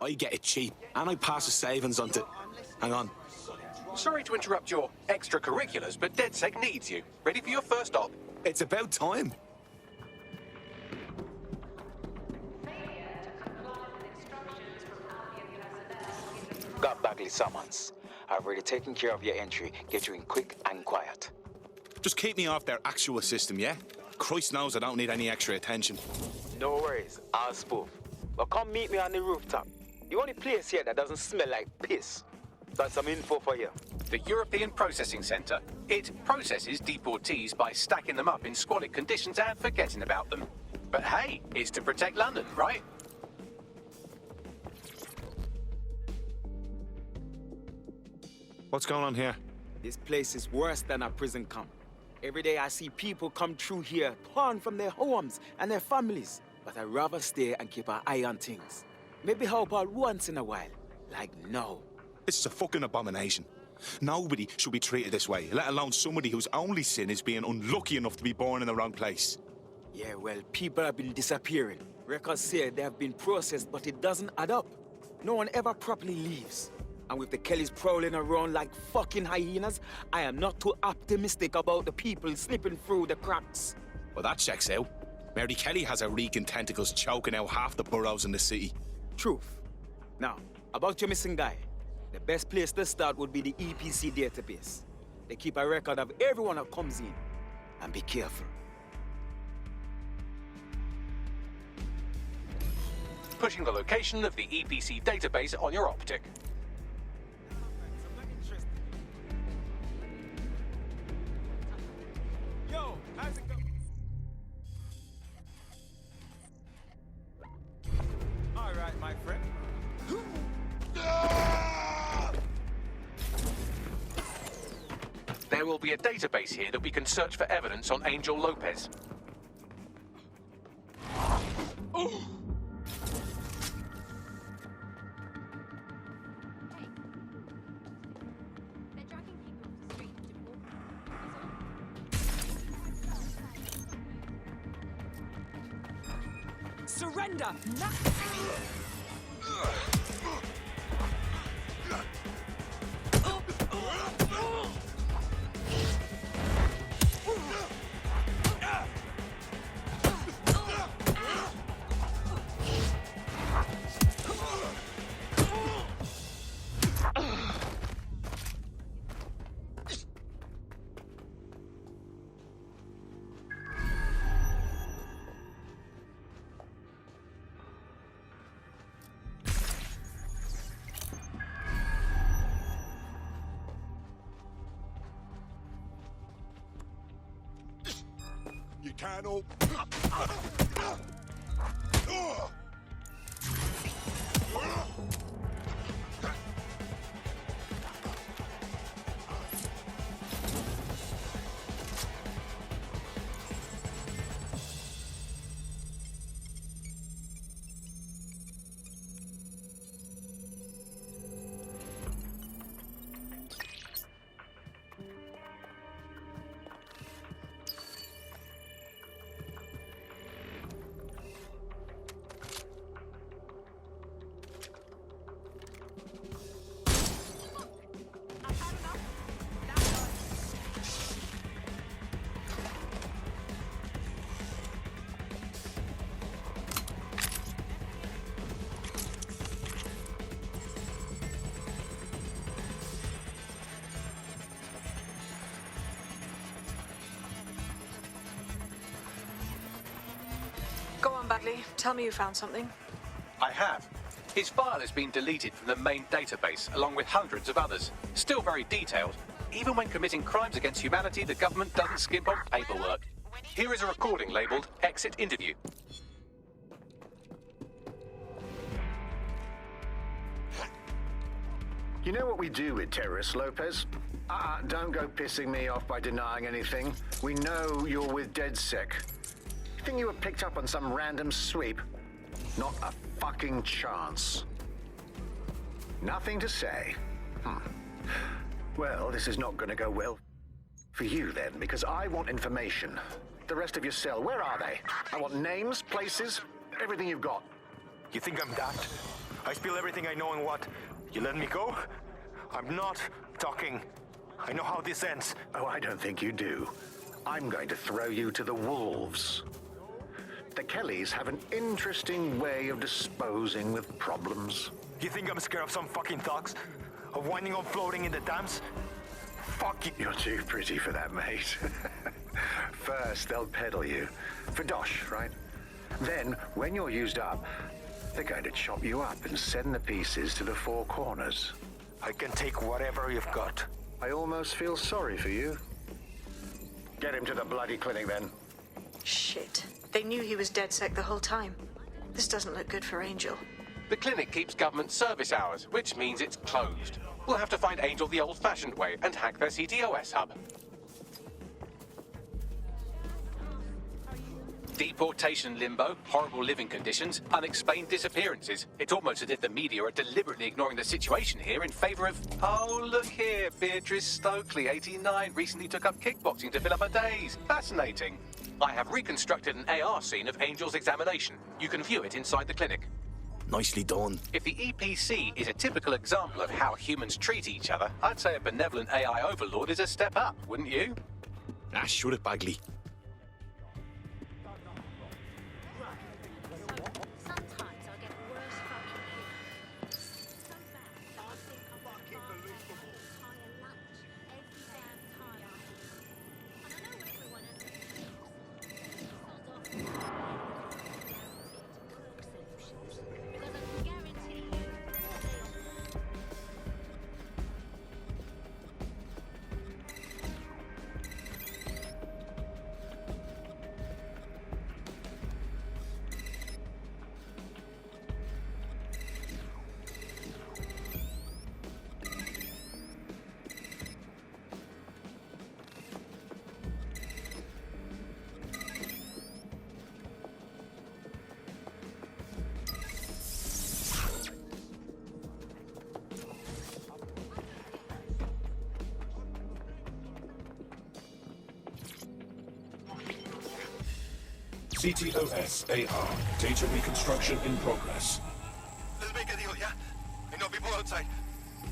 I get it cheap, and I pass the savings on to... Hang on. Sorry to interrupt your extracurriculars, but DedSec needs you. Ready for your first stop? It's about time. Got Bagley summons. I've already taken care of your entry. Get you in quick and quiet. Just keep me off their actual system, yeah? Christ knows I don't need any extra attention. No worries, I'll spoof. But come meet me on the rooftop. The only place here that doesn't smell like piss. Got some info for you. The European Processing Centre. It processes deportees by stacking them up in squalid conditions and forgetting about them. But hey, it's to protect London, right? What's going on here? This place is worse than a prison camp. Every day I see people come through here, torn from their homes and their families. But I'd rather stay and keep an eye on things. Maybe help out once in a while. Like now. This is a fucking abomination. Nobody should be treated this way, let alone somebody whose only sin is being unlucky enough to be born in the wrong place. Yeah, well, people have been disappearing. Records say they have been processed, but it doesn't add up. No one ever properly leaves. And with the Kellys prowling around like fucking hyenas, I am not too optimistic about the people slipping through the cracks. Well, that checks out. Mary Kelly has her reeking tentacles choking out half the boroughs in the city. Truth. Now, about your missing guy. The best place to start would be the EPC database. They keep a record of everyone that comes in. And be careful. Pushing the location of the EPC database on your optic. Yo, how's it going? All right, my friend. There will be a database here that we can search for evidence on Angel Lopez. Surrender! You can't all... Go on, Bagley. Tell me you found something. I have. His file has been deleted from the main database, along with hundreds of others. Still very detailed. Even when committing crimes against humanity, the government doesn't skimp on paperwork. Here is a recording labeled Exit Interview. You know what we do with terrorists, Lopez? Don't go pissing me off by denying anything. We know you're with DedSec. You think you were picked up on some random sweep? Not a fucking chance. Nothing to say. Well, this is not going to go well for you then, because I want information. The rest of your cell, where are they? I want names, places, everything you've got. You think I'm daft? I spill everything I know and what? You let me go? I'm not talking. I know how this ends. Oh, I don't think you do. I'm going to throw you to the wolves. The Kellys have an interesting way of disposing with problems. You think I'm scared of some fucking thugs? Of winding up floating in the dams? Fuck you. You're too pretty for that, mate. First, they'll peddle you. For dosh, right? Then, when you're used up, they're going to chop you up and send the pieces to the four corners. I can take whatever you've got. I almost feel sorry for you. Get him to the bloody clinic, then. Shit. They knew he was DedSec the whole time. This doesn't look good for Angel. The clinic keeps government service hours, which means it's closed. We'll have to find Angel the old-fashioned way and hack their CTOS hub. Deportation limbo, horrible living conditions, unexplained disappearances. It's almost as if the media are deliberately ignoring the situation here in favor of... Oh, look here, Beatrice Stokely, 89, recently took up kickboxing to fill up her days. Fascinating. I have reconstructed an AR scene of Angel's examination. You can view it inside the clinic. Nicely done. If the EPC is a typical example of how humans treat each other, I'd say a benevolent AI overlord is a step up, wouldn't you? Ah, shut it, Bagley. CTOS AR. Data reconstruction in progress. Let's make a deal, yeah? I know people outside.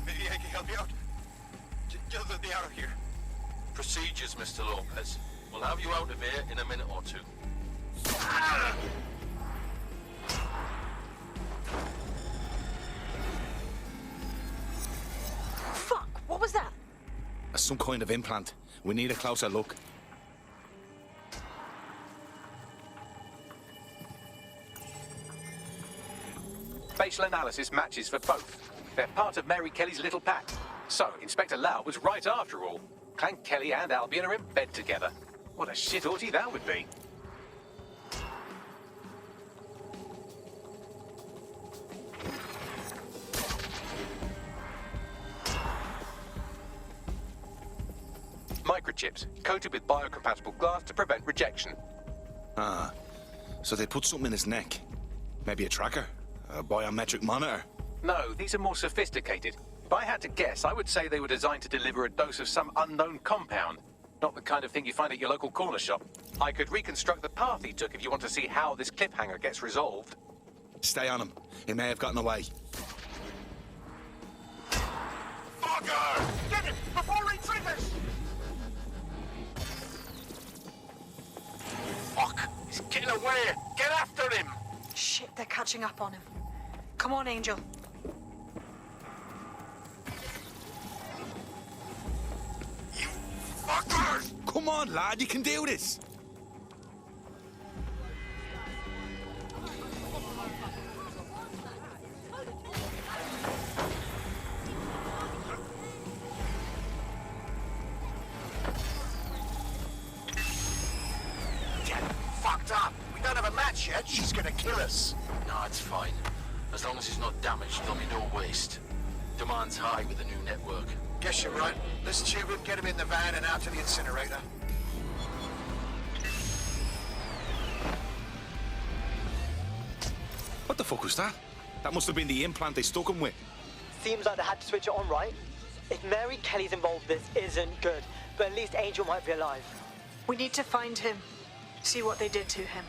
Maybe I can help you out. Just let me out of here. Procedures, Mr. Lopez. We'll have you out of here in a minute or two. Fuck! What was that? Some kind of implant. We need a closer look. Facial analysis matches for both. They're part of Mary Kelly's little pack. So, Inspector Lau was right after all. Clank Kelly and Albion are in bed together. What a shit orgy that would be. Microchips, coated with biocompatible glass to prevent rejection. Ah, so they put something in his neck. Maybe a tracker? A biometric monitor? No, these are more sophisticated. If I had to guess, I would say they were designed to deliver a dose of some unknown compound. Not the kind of thing you find at your local corner shop. I could reconstruct the path he took if you want to see how this cliffhanger gets resolved. Stay on him. He may have gotten away. Fucker! Get him before he triggers! Fuck! He's getting away! Get after him! Shit, they're catching up on him. Come on, Angel. You fuckers! Come on, lad, you can do this! Get fucked up! We don't have a match yet. She's gonna kill us. No, it's fine. As long as he's not damaged, there'll be no waste. Demand's high with the new network. Guess you're right. Let's see if we can get him in the van and out to the incinerator. What the fuck was that? That must have been the implant they stuck him with. Seems like they had to switch it on, right? If Mary Kelly's involved, this isn't good. But at least Angel might be alive. We need to find him. See what they did to him.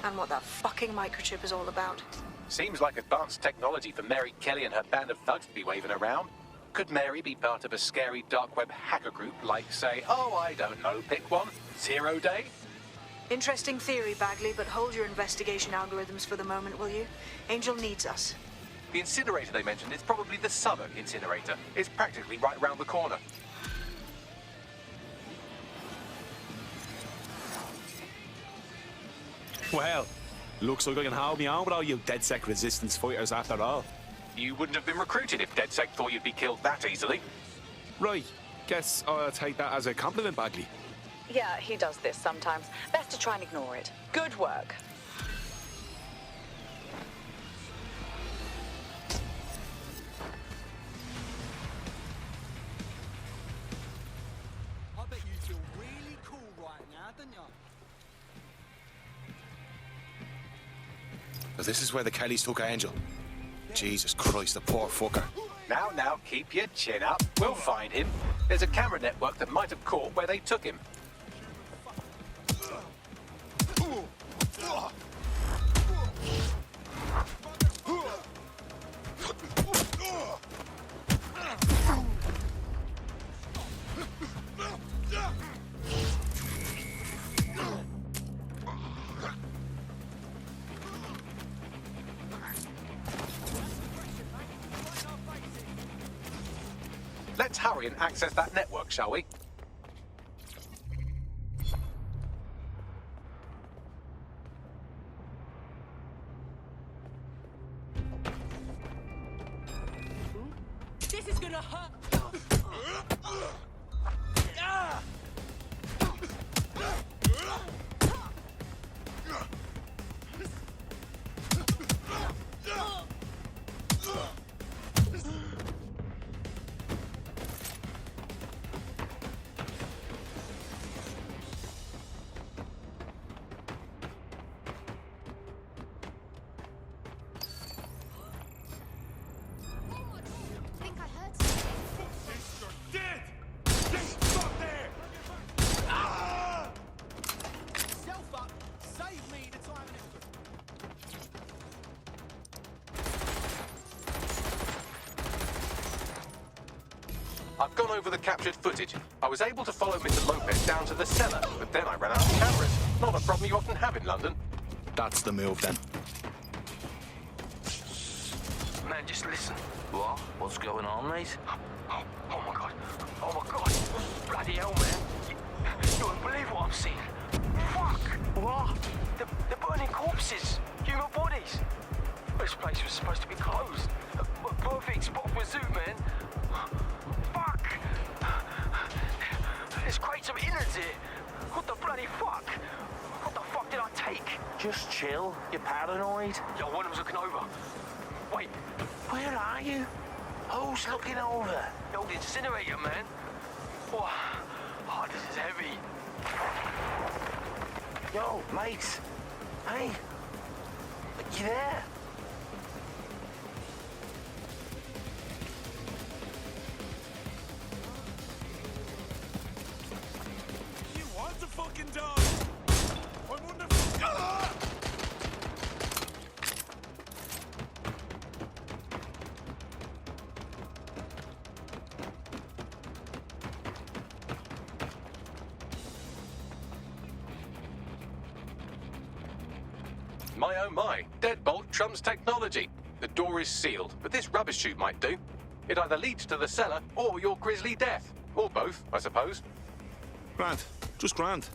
And what that fucking microchip is all about. Seems like advanced technology for Mary Kelly and her band of thugs to be waving around. Could Mary be part of a scary dark web hacker group like, say, oh, I don't know, pick one, 0 Day? Interesting theory, Bagley, but hold your investigation algorithms for the moment, will you? Angel needs us. The incinerator they mentioned is probably the summer incinerator. It's practically right round the corner. Well, looks like I can hold me on with all you DedSec resistance fighters after all. You wouldn't have been recruited if DedSec thought you'd be killed that easily. Right. Guess I'll take that as a compliment, Bagley. Yeah, he does this sometimes. Best to try and ignore it. Good work. I bet you feel really cool right now, don't you? So this is where the Kellys took Angel. Jesus Christ, the poor fucker. Now, keep your chin up. We'll find him. There's a camera network that might have caught where they took him. Let's hurry and access that network, shall we? This is gonna hurt. I've gone over the captured footage. I was able to follow Mr. Lopez down to the cellar, but then I ran out of cameras. Not a problem you often have in London. That's the move, then. Man, just listen. What? What's going on, mate? Oh my god. Oh my god. Bloody hell, man. You won't believe what I'm seeing. Fuck. What? They're burning corpses. Human bodies. This place was supposed to be closed. A perfect spot for a zoo, man. Fuck. There's crates of innards here. What the bloody fuck? What the fuck did I take? Just chill. You're paranoid. Yo, one of them's looking over. Wait. Where are you? Who's looking over? Yo, the incinerator, man. Oh, this is heavy. Yo, mate. Hey. You there? You want to fucking die? I wonder. My oh my, deadbolt trumps technology. The door is sealed, but this rubbish chute might do. It either leads to the cellar or your grisly death. Or both, I suppose. Grand. Just grand.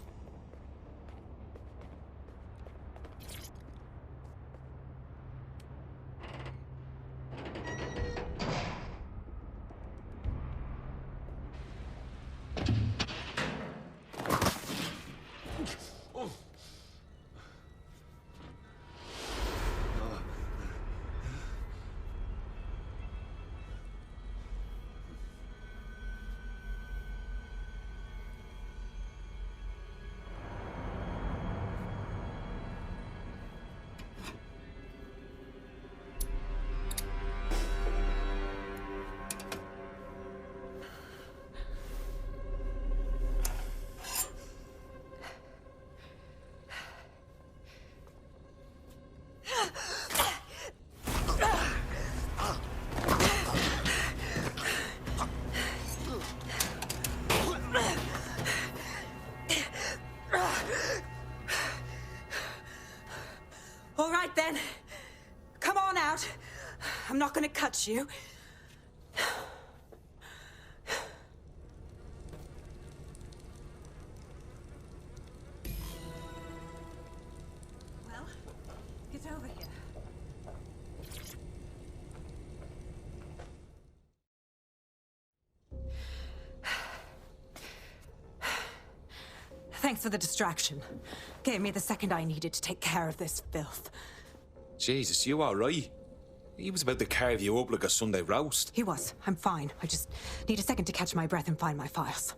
not. I'm not gonna cut you. Well, get over here. Thanks for the distraction. Gave me the second I needed to take care of this filth. Jesus, you all right? He was about to carve you up like a Sunday roast. He was. I'm fine. I just need a second to catch my breath and find my files.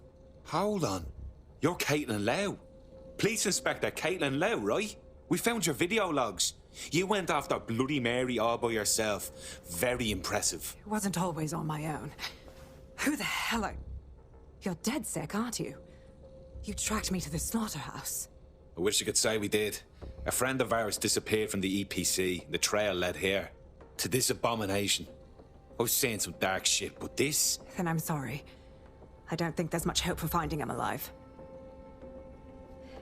Hold on. You're Caitlin Lau. Police Inspector Caitlin Lau, right? We found your video logs. You went after Bloody Mary all by yourself. Very impressive. It wasn't always on my own. Who the hell are... You're dead sick, aren't you? You tracked me to the slaughterhouse. I wish I could say we did. A friend of ours disappeared from the EPC. The trail led here. To this abomination. I was saying some dark shit, but this... Then I'm sorry. I don't think there's much hope for finding him alive.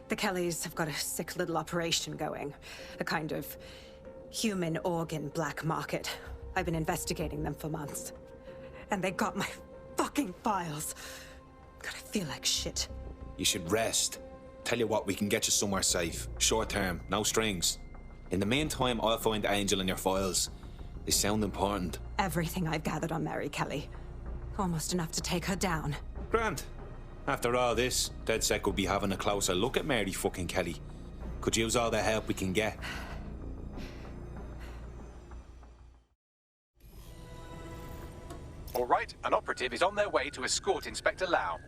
The Kellys have got a sick little operation going. A kind of human organ black market. I've been investigating them for months. And they got my fucking files. God, I feel like shit. You should rest. Tell you what, we can get you somewhere safe. Short term, no strings. In the meantime, I'll find Angel in your files. They sound important. Everything I've gathered on Mary Kelly. Almost enough to take her down. Grand. After all this, DedSec will be having a closer look at Mary fucking Kelly. Could use all the help we can get. All right, an operative is on their way to escort Inspector Lau.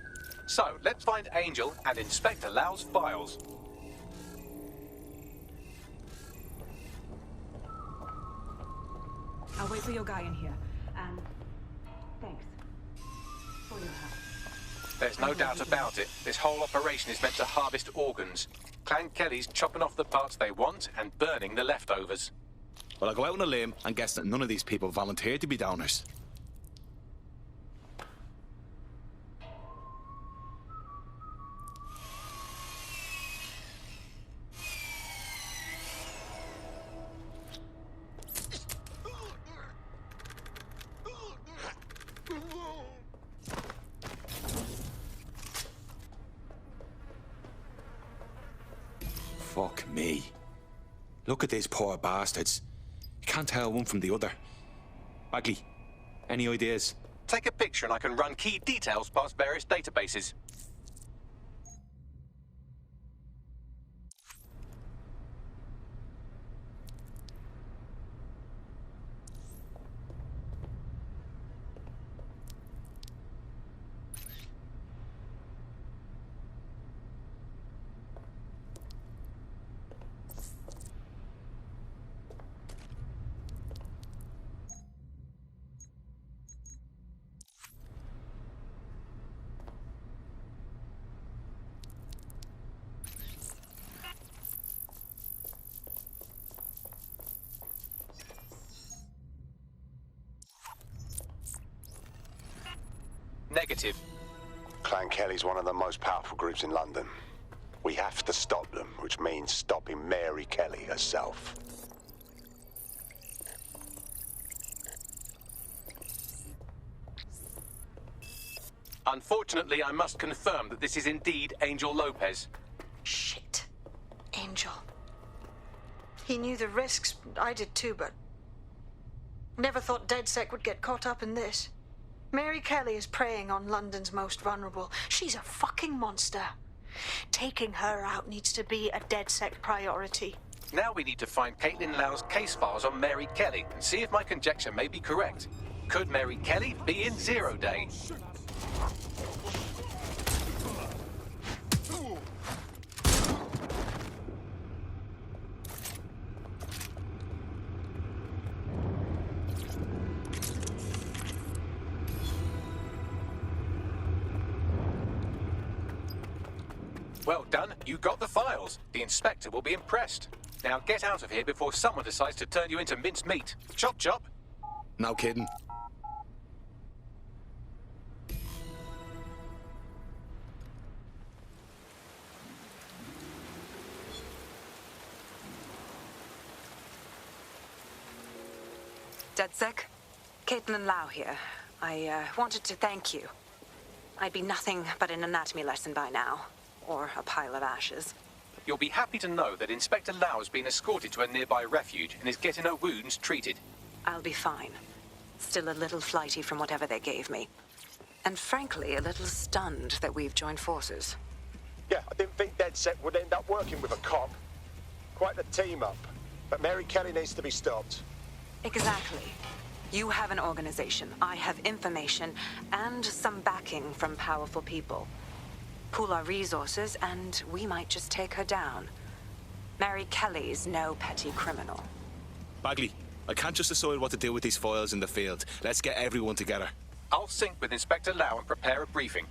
So, let's find Angel and Inspector Lau's files. I'll wait for your guy in here. And thanks for your help. There's no doubt about it. This whole operation is meant to harvest organs. Clan Kelly's chopping off the parts they want and burning the leftovers. Well, I'll go out on a limb and guess that none of these people volunteered to be donors. Fuck me. Look at these poor bastards. You can't tell one from the other. Bagley, any ideas? Take a picture and I can run key details past various databases. Negative. Clan Kelly's one of the most powerful groups in London. We have to stop them, which means stopping Mary Kelly herself. Unfortunately, I must confirm that this is indeed Angel Lopez. Shit. Angel. He knew the risks. I did too, but... Never thought DedSec would get caught up in this. Mary Kelly is preying on London's most vulnerable. She's a fucking monster. Taking her out needs to be a DedSec priority. Now we need to find Caitlin Lau's case files on Mary Kelly and see if my conjecture may be correct. Could Mary Kelly be in Zero Day? Well done, you got the files. The inspector will be impressed. Now get out of here before someone decides to turn you into minced meat. Chop chop. No kidding. DedSec, Caitlin Lau here. I wanted to thank you. I'd be nothing but an anatomy lesson by now, or a pile of ashes. You'll be happy to know that Inspector Lau has been escorted to a nearby refuge and is getting her wounds treated. I'll be fine. Still a little flighty from whatever they gave me. And frankly, a little stunned that we've joined forces. Yeah, I didn't think DedSec would end up working with a cop. Quite the team up. But Mary Kelly needs to be stopped. Exactly. You have an organization, I have information, and some backing from powerful people. Pool our resources, and we might just take her down. Mary Kelly's no petty criminal. Bagley, I can't just decide what to do with these files in the field. Let's get everyone together. I'll sync with Inspector Lau and prepare a briefing.